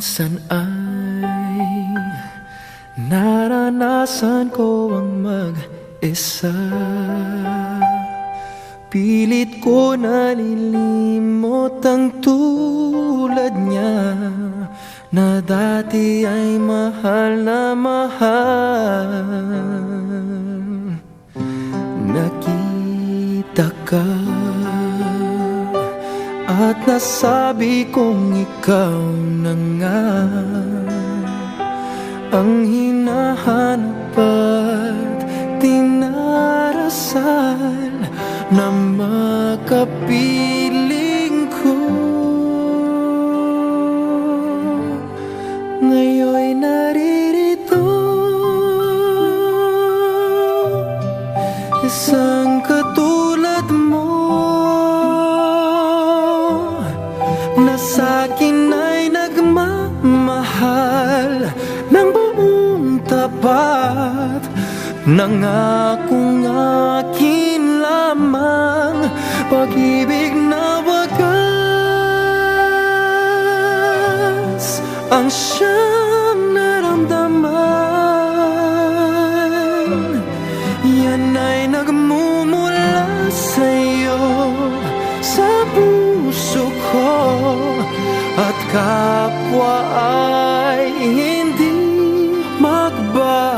minsan ay naranasan ko ang mag-isa. Pilit ko nalilimot ang tulad niya na dati ay mahal na mahal. Nakita ka at nasabi kong ikaw na nga ang hinahanap at dinarasal na makapiling ko. Ngayon'y naririto, isang katulad mo na sa'kin ay nagmamahal ng buong tapat. Nangakong akin lamang pag-ibig na wagas ang siyang naramdaman. Yan ay nagmumula sa'yo, sa puso ko, at kapwa ay hindi magbabago.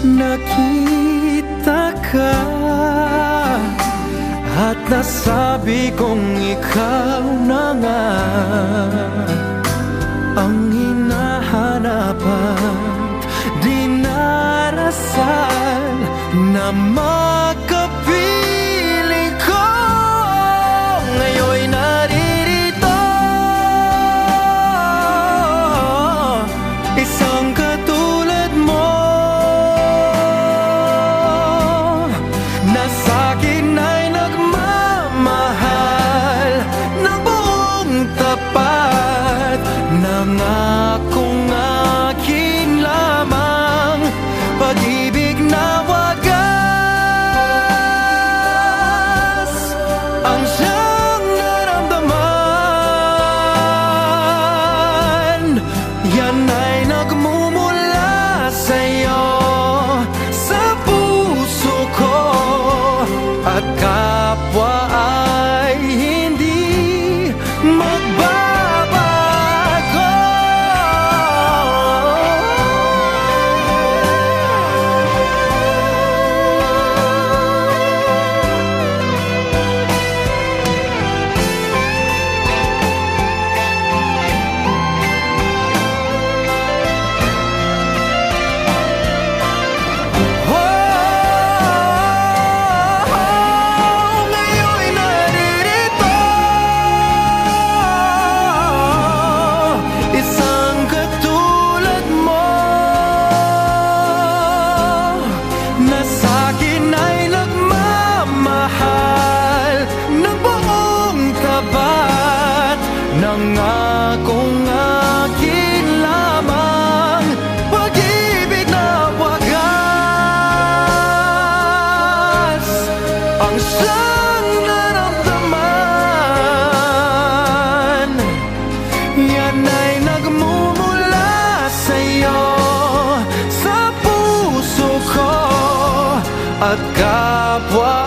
Nakita ka at nasabi kong ikaw na nga ang hinahanap at dinarasal na makapiling ko. Ngayon'y naririto, isang katulad mo na sa'kin ay nagmamahal ng buong tapat. Nangakong akin lamang pag-ibig na wagas ang siyang naramdaman. Yan ay nagmumula sa'yo, sa puso ko, at kapwa ay hindi magbabago. Nangakong akin lamang pag-ibig na wagas ang siyang naramdaman. Yan ay nagmumula sa'yo, sa puso ko, at kapwa